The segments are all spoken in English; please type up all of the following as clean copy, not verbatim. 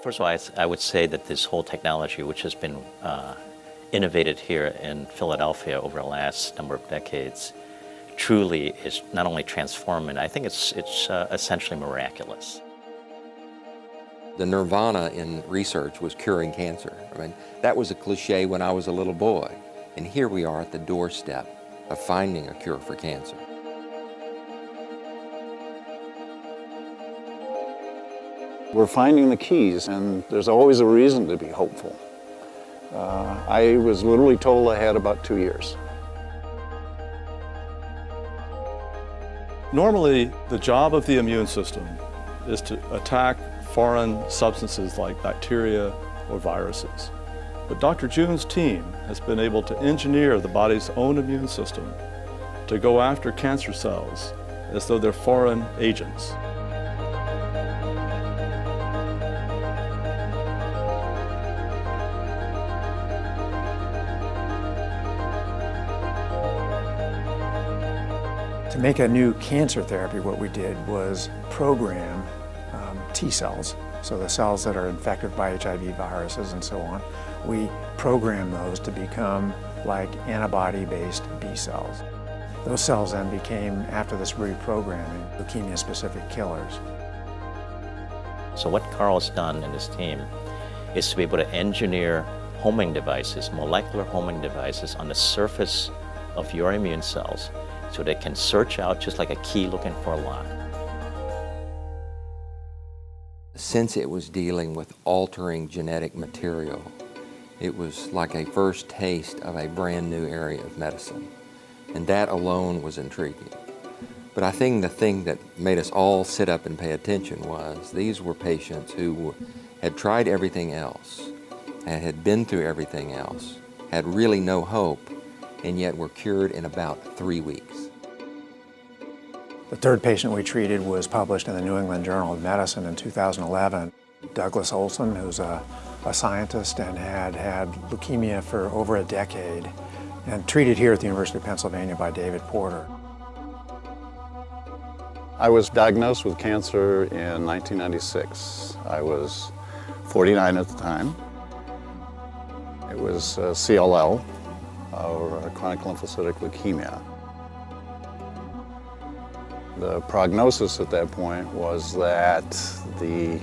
First of all, I would say that this whole technology, which has been innovated here in Philadelphia over the last number of decades, truly is not only transformative, I think it's essentially miraculous. The nirvana in research was curing cancer. I mean, that was a cliche when I was a little boy. And here we are at the doorstep of finding a cure for cancer. We're finding the keys, and there's always a reason to be hopeful. I was literally told I had about 2 years. Normally, the job of the immune system is to attack foreign substances like bacteria or viruses. But Dr. June's team has been able to engineer the body's own immune system to go after cancer cells as though they're foreign agents. To make a new cancer therapy, what we did was program T cells, so the cells that are infected by HIV viruses and so on. We program those to become like antibody-based B cells. Those cells then became, after this reprogramming, leukemia-specific killers. So what Carl has done and his team is to be able to engineer homing devices, molecular homing devices on the surface of your immune cells so they can search out just like a key looking for a lock. Since it was dealing with altering genetic material, it was like a first taste of a brand new area of medicine. And that alone was intriguing. But I think the thing that made us all sit up and pay attention was these were patients who had tried everything else, and had been through everything else, had really no hope, and yet were cured in about 3 weeks. The third patient we treated was published in the New England Journal of Medicine in 2011. Douglas Olson, who's a scientist and had leukemia for over a decade, and treated here at the University of Pennsylvania by David Porter. I was diagnosed with cancer in 1996. I was 49 at the time. It was CLL, or chronic lymphocytic leukemia. The prognosis at that point was that the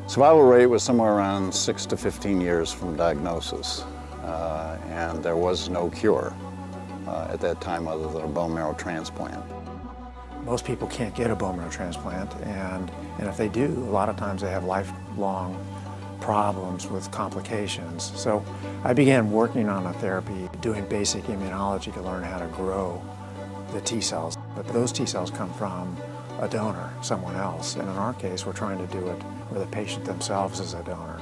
survival rate was somewhere around 6 to 15 years from diagnosis, and there was no cure at that time other than a bone marrow transplant. Most people can't get a bone marrow transplant, and if they do, a lot of times they have lifelong problems with complications. So I began working on a therapy, doing basic immunology to learn how to grow the T cells. But those T cells come from a donor, someone else. And in our case, we're trying to do it where the patient themselves is a donor.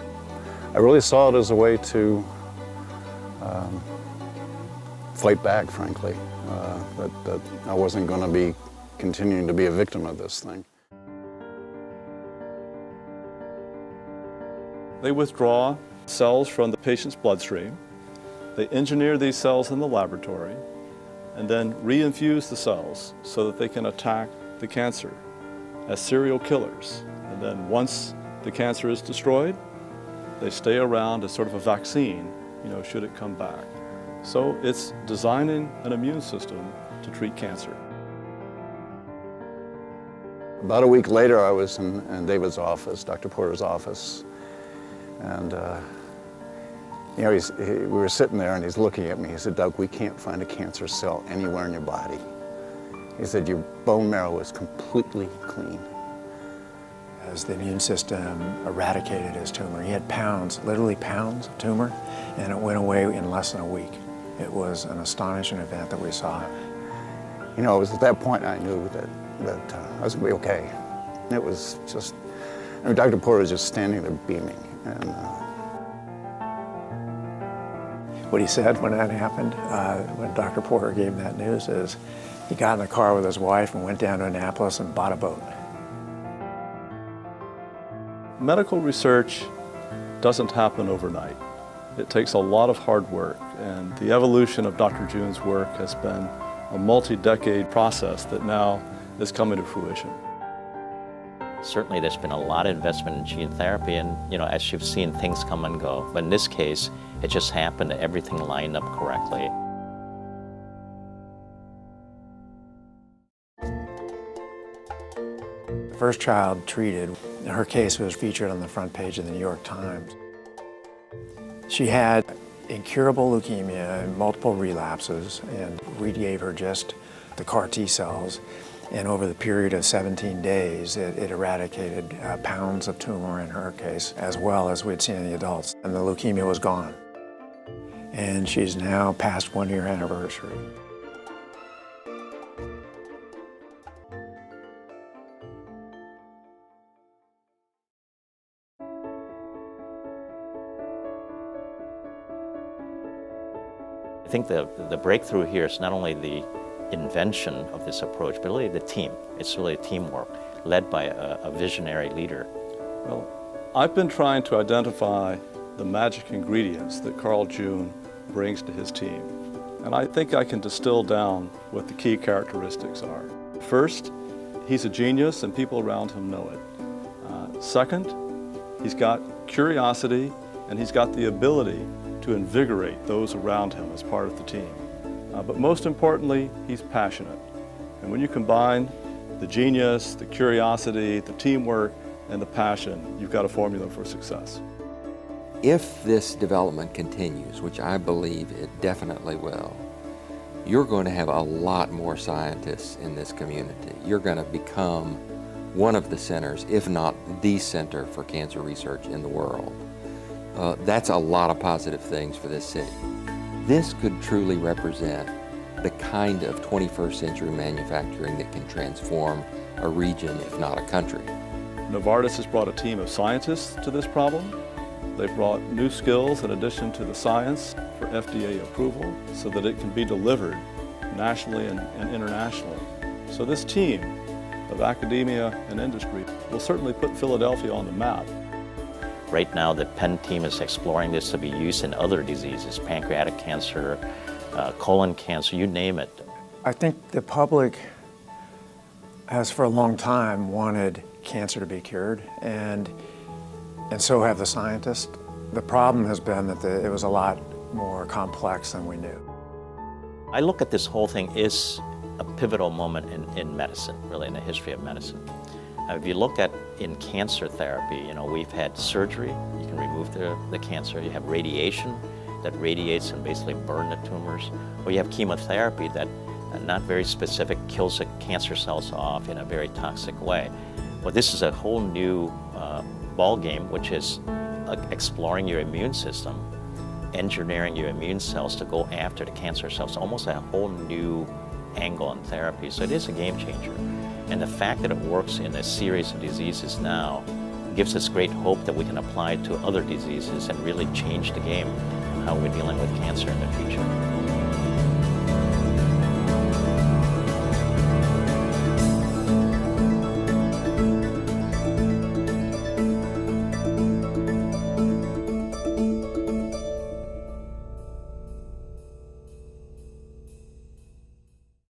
I really saw it as a way to fight back, frankly, that I wasn't going to be continuing to be a victim of this thing. They withdraw cells from the patient's bloodstream. They engineer these cells in the laboratory and then reinfuse the cells so that they can attack the cancer as serial killers. And then once the cancer is destroyed, they stay around as sort of a vaccine, should it come back. So it's designing an immune system to treat cancer. About a week later, I was in David's office, Dr. Porter's office, and we were sitting there and he's looking at me. He said, "Doug, we can't find a cancer cell anywhere in your body." He said, "Your bone marrow is completely clean." As the immune system eradicated his tumor, he had pounds, literally pounds of tumor, and it went away in less than a week. It was an astonishing event that we saw. It was at that point I knew that I was going to be okay. It was just, Dr. Porter was just standing there beaming. And what he said when that happened, when Dr. Porter gave him that news, is he got in the car with his wife and went down to Annapolis and bought a boat. Medical research doesn't happen overnight. It takes a lot of hard work, and the evolution of Dr. June's work has been a multi-decade process that now is coming to fruition. Certainly there's been a lot of investment in gene therapy, and as you've seen, things come and go. But in this case, it just happened that everything lined up correctly. The first child treated, her case was featured on the front page of the New York Times. She had incurable leukemia and multiple relapses, and we gave her just the CAR T cells. And over the period of 17 days, it eradicated pounds of tumor in her case, as well as we'd seen in the adults. And the leukemia was gone. And she's now past 1-year anniversary. I think the breakthrough here is not only the invention of this approach, but really the team. It's really teamwork, led by a visionary leader. Well, I've been trying to identify the magic ingredients that Carl June brings to his team. And I think I can distill down what the key characteristics are. First, he's a genius and people around him know it. Second, he's got curiosity and he's got the ability to invigorate those around him as part of the team. But most importantly, he's passionate. And when you combine the genius, the curiosity, the teamwork, and the passion, you've got a formula for success. If this development continues, which I believe it definitely will, you're going to have a lot more scientists in this community. You're going to become one of the centers, if not the center for cancer research in the world. That's a lot of positive things for this city. This could truly represent the kind of 21st century manufacturing that can transform a region, if not a country. Novartis has brought a team of scientists to this problem. They've brought new skills in addition to the science for FDA approval so that it can be delivered nationally and internationally. So this team of academia and industry will certainly put Philadelphia on the map. Right now, the Penn team is exploring this to be used in other diseases, pancreatic cancer, colon cancer, you name it. I think the public has for a long time wanted cancer to be cured, and so have the scientists. The problem has been that it was a lot more complex than we knew. I look at this whole thing as a pivotal moment in medicine, really in the history of medicine. If you look at in cancer therapy, we've had surgery, you can remove the cancer. You have radiation that radiates and basically burn the tumors. Or you have chemotherapy that, not very specific, kills the cancer cells off in a very toxic way. Well, this is a whole new ball game, which is exploring your immune system, engineering your immune cells to go after the cancer cells, almost a whole new angle on therapy. So it is a game changer. And the fact that it works in a series of diseases now gives us great hope that we can apply it to other diseases and really change the game on how we're dealing with cancer in the future.